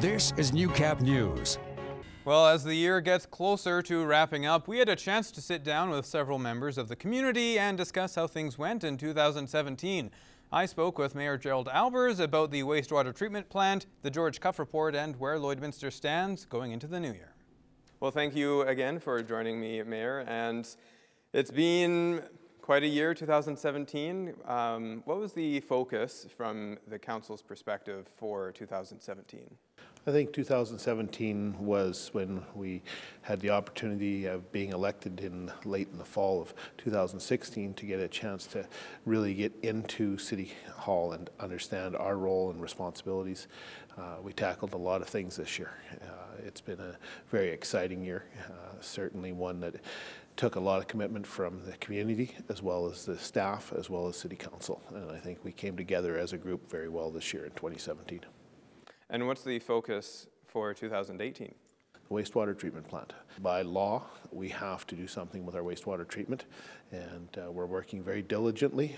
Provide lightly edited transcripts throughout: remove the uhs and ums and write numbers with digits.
This is Newcap News. Well, as the year gets closer to wrapping up, we had a chance to sit down with several members of the community and discuss how things went in 2017. I spoke with Mayor Gerald Albers about the wastewater treatment plant, the George Cuff report, and where Lloydminster stands going into the new year. Well, thank you again for joining me, Mayor. And it's been quite a year, 2017. What was the focus from the council's perspective for 2017? I think 2017 was when we had the opportunity of being elected late in the fall of 2016 to get a chance to really get into City Hall and understand our role and responsibilities. We tackled a lot of things this year. It's been a very exciting year, certainly one that took a lot of commitment from the community as well as the staff as well as City Council, and I think we came together as a group very well this year in 2017. And what's the focus for 2018? The wastewater treatment plant. By law, we have to do something with our wastewater treatment, and we're working very diligently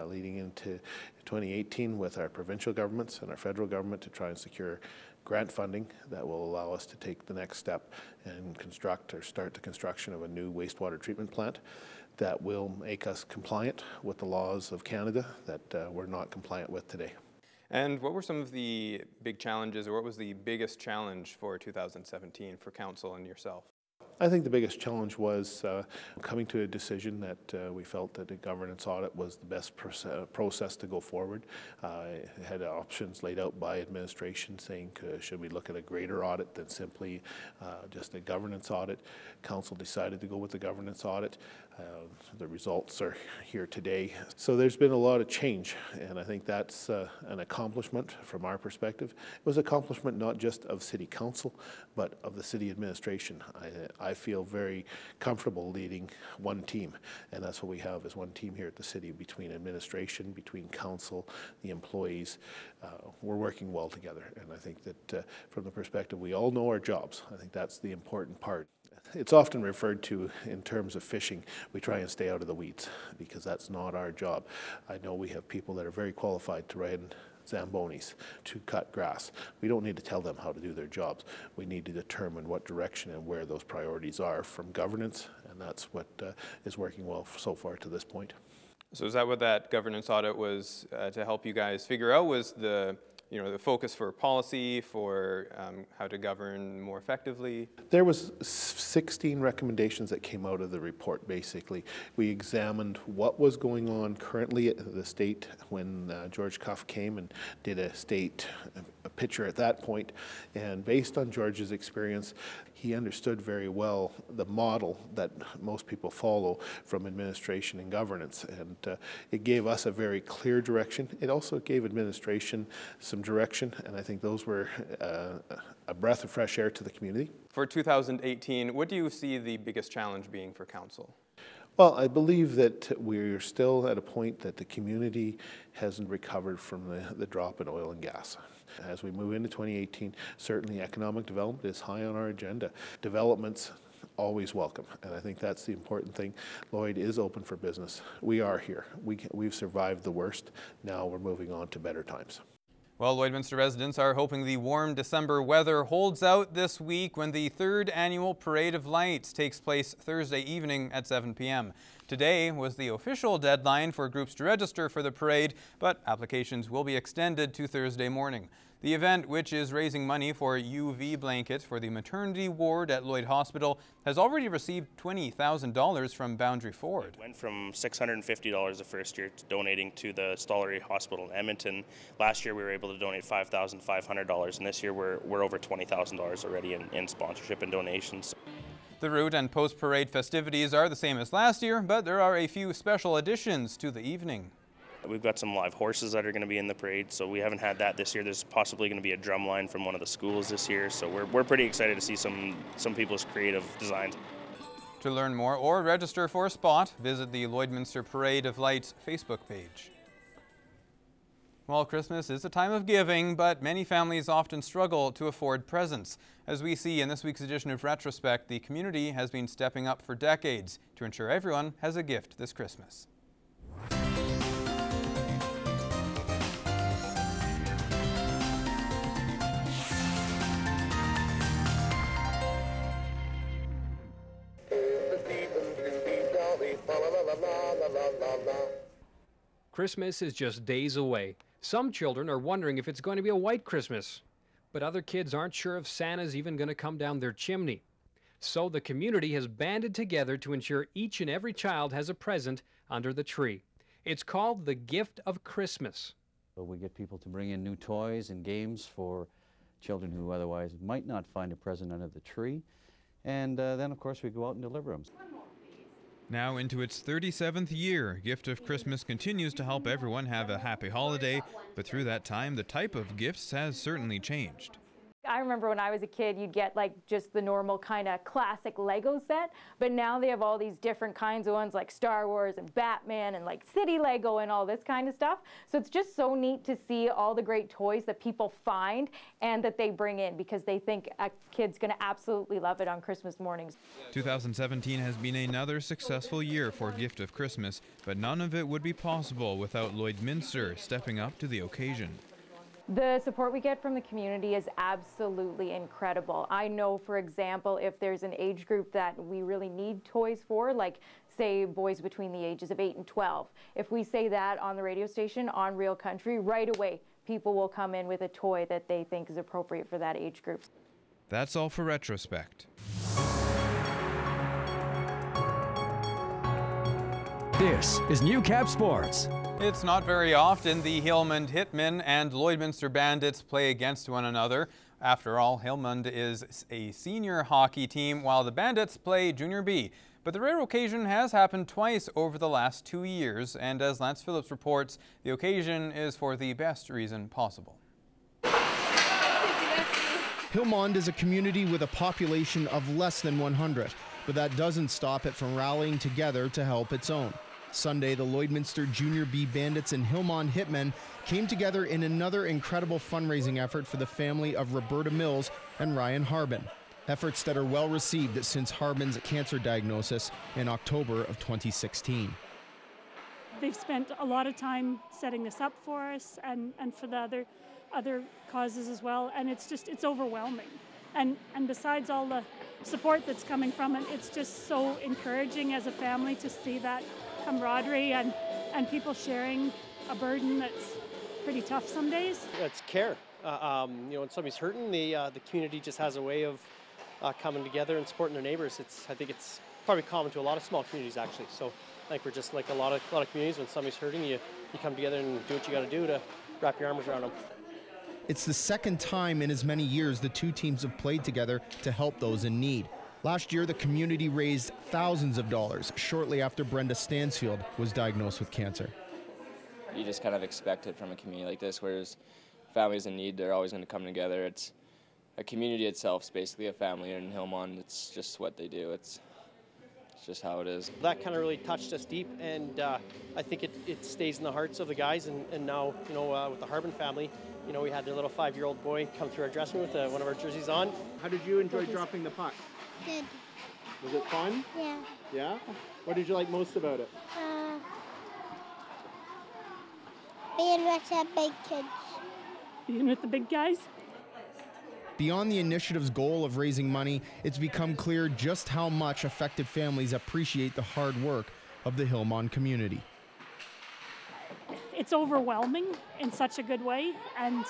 leading into 2018 with our provincial governments and our federal government to try and secure grant funding that will allow us to take the next step and construct or start the construction of a new wastewater treatment plant that will make us compliant with the laws of Canada that we're not compliant with today. And what were some of the big challenges, or what was the biggest challenge for 2017 for council and yourself? I think the biggest challenge was coming to a decision that we felt that a governance audit was the best process to go forward. It had options laid out by administration saying should we look at a greater audit than simply just a governance audit. Council decided to go with the governance audit. The results are here today. So there's been a lot of change, and I think that's an accomplishment from our perspective. It was an accomplishment not just of City Council, but of the City Administration. I feel very comfortable leading one team, and that's what we have is one team here at the City between administration, between council, the employees. We're working well together, and I think that from the perspective we all know our jobs, I think that's the important part. It's often referred to in terms of fishing, we try and stay out of the weeds because that's not our job. I know we have people that are very qualified to ride Zambonis, to cut grass. We don't need to tell them how to do their jobs. We need to determine what direction and where those priorities are from governance, and that's what is working well so far to this point. So is that what that governance audit was to help you guys figure out, was the focus for policy, for how to govern more effectively? There was 16 recommendations that came out of the report, basically. We examined what was going on currently at the state when George Cuff came and did a state picture at that point. And based on George's experience, he understood very well the model that most people follow from administration and governance. And it gave us a very clear direction. It also gave administration some direction, and I think those were a breath of fresh air to the community. For 2018, what do you see the biggest challenge being for council? Well, I believe that we're still at a point that the community hasn't recovered from the drop in oil and gas. As we move into 2018, certainly economic development is high on our agenda. Developments always welcome, and I think that's the important thing. Lloyd is open for business. We are here. We've survived the worst. Now we're moving on to better times. Well, Lloydminster residents are hoping the warm December weather holds out this week when the 3rd annual Parade of Lights takes place Thursday evening at 7 p.m. Today was the official deadline for groups to register for the parade, but applications will be extended to Thursday morning. The event, which is raising money for UV blankets for the maternity ward at Lloyd Hospital, has already received $20,000 from Boundary Ford. Went from $650 the first year to donating to the Stollery Hospital in Edmonton. Last year we were able to donate $5,500, and this year we're over $20,000 already in sponsorship and donations. The route and post-parade festivities are the same as last year, but there are a few special additions to the evening. We've got some live horses that are going to be in the parade, so we haven't had that this year. There's possibly going to be a drum line from one of the schools this year, so we're pretty excited to see some people's creative designs. To learn more or register for a spot, visit the Lloydminster Parade of Lights Facebook page. Well, Christmas is a time of giving, but many families often struggle to afford presents. As we see in this week's edition of Retrospect, the community has been stepping up for decades to ensure everyone has a gift this Christmas. Christmas is just days away. Some children are wondering if it's going to be a white Christmas, but other kids aren't sure if Santa's even going to come down their chimney. So the community has banded together to ensure each and every child has a present under the tree. It's called the Gift of Christmas. We get people to bring in new toys and games for children who otherwise might not find a present under the tree. And then, of course, we go out and deliver them. Now into its 37th year, Gift of Christmas continues to help everyone have a happy holiday, but through that time, the type of gifts has certainly changed. I remember when I was a kid, you'd get like just the normal kind of classic Lego set, but now they have all these different kinds of ones like Star Wars and Batman and like City Lego and all this kind of stuff. So it's just so neat to see all the great toys that people find and that they bring in because they think a kid's going to absolutely love it on Christmas mornings. 2017 has been another successful year for Gift of Christmas, but none of it would be possible without Lloydminster stepping up to the occasion. The support we get from the community is absolutely incredible. I know, for example, if there's an age group that we really need toys for, like say boys between the ages of 8 and 12, if we say that on the radio station on Real Country, right away people will come in with a toy that they think is appropriate for that age group. That's all for Retrospect. This is Newcap Sports. It's not very often the Hillmond Hitmen and Lloydminster Bandits play against one another. After all, Hillmond is a senior hockey team while the Bandits play Junior B. But the rare occasion has happened twice over the last 2 years, and as Lance Phillips reports, the occasion is for the best reason possible. Hillmond is a community with a population of less than 100, but that doesn't stop it from rallying together to help its own. Sunday, the Lloydminster Junior B Bandits and Hillmond Hitmen came together in another incredible fundraising effort for the family of Roberta Mills and Ryan Harbin. Efforts that are well received since Harbin's cancer diagnosis in October of 2016. They've spent a lot of time setting this up for us and for the other causes as well, and it's overwhelming. And besides all the support that's coming from it, it's just so encouraging as a family to see that camaraderie and people sharing a burden that's pretty tough some days. It's care. When somebody's hurting, the community just has a way of coming together and supporting their neighbors. I think it's probably common to a lot of small communities actually. So I think we're just like a lot of communities. When somebody's hurting, you come together and do what you got to do to wrap your arms around them. It's the second time in as many years the two teams have played together to help those in need. Last year, the community raised thousands of dollars shortly after Brenda Stansfield was diagnosed with cancer. You just kind of expect it from a community like this, whereas families in need, they're always going to come together. It's a community itself, it's basically a family in Hillmond. It's just what they do. It's just how it is. That kind of really touched us deep, and I think it stays in the hearts of the guys. And now, with the Harbin family, we had their little 5-year-old boy come through our dressing room with one of our jerseys on. How did you enjoy dropping the puck? Good. Was it fun? Yeah. Yeah? What did you like most about it? Being with the big kids. Being with the big guys. Beyond the initiative's goal of raising money, it's become clear just how much affected families appreciate the hard work of the Hillmond community. It's overwhelming in such a good way, and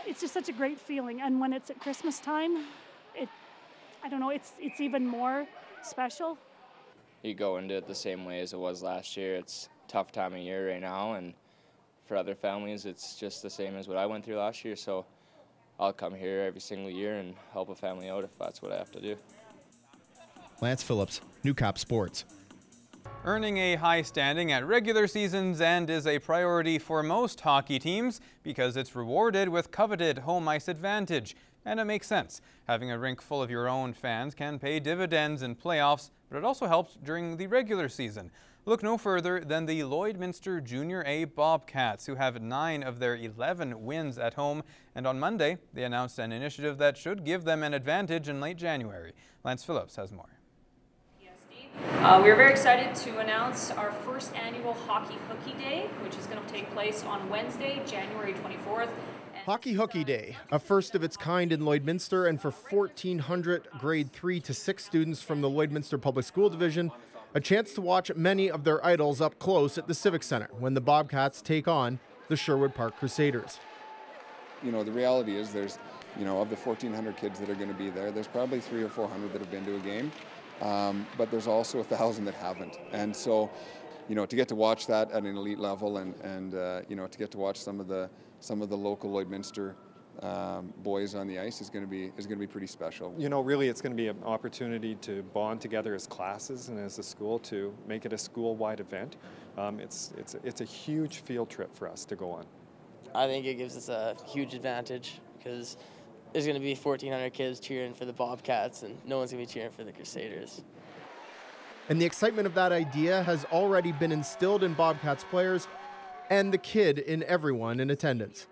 it's just such a great feeling. And when it's at Christmas time, it's even more special. You go into it the same way as it was last year. It's a tough time of year right now, and for other families, it's just the same as what I went through last year. So I'll come here every single year and help a family out if that's what I have to do. Lance Phillips, Newcap Sports. Earning a high standing at regular season's end is a priority for most hockey teams because it's rewarded with coveted home ice advantage. And it makes sense. Having a rink full of your own fans can pay dividends in playoffs, but it also helps during the regular season. Look no further than the Lloydminster Junior A Bobcats, who have 9 of their 11 wins at home. And on Monday, they announced an initiative that should give them an advantage in late January. Lance Phillips has more. We're very excited to announce our first annual Hockey Hooky Day, which is going to take place on Wednesday, January 24th. Hockey Hooky Day, a first of its kind in Lloydminster, and for 1,400 grade 3 to 6 students from the Lloydminster Public School Division, A chance to watch many of their idols up close at the Civic Center when the Bobcats take on the Sherwood Park Crusaders. You know, the reality is there's, you know, of the 1,400 kids that are going to be there, there's probably 300 or 400 that have been to a game, but there's also 1,000 that haven't. And so, you know, to get to watch that at an elite level and you know, to get to watch some of the local Lloydminster boys on the ice is going to be pretty special. You know, really, it's going to be an opportunity to bond together as classes and as a school to make it a school-wide event. It's a huge field trip for us to go on. I think it gives us a huge advantage because there's going to be 1,400 kids cheering for the Bobcats and no one's going to be cheering for the Crusaders. And the excitement of that idea has already been instilled in Bobcats players and the kid in everyone in attendance.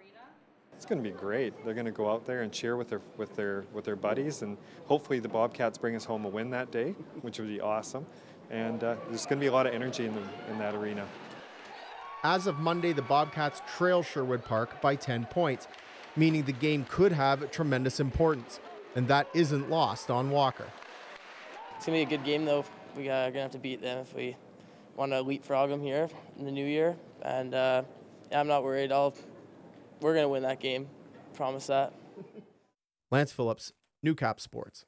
It's going to be great. They're going to go out there and cheer with their buddies, and hopefully the Bobcats bring us home a win that day, which would be awesome. And there's going to be a lot of energy in that arena. As of Monday, the Bobcats trail Sherwood Park by 10 points, meaning the game could have tremendous importance, and that isn't lost on Walker. It's going to be a good game, though. We're going to have to beat them if we want to leapfrog them here in the new year. And yeah, I'm not worried. We're going to win that game. Promise that. Lance Phillips, New Cap Sports.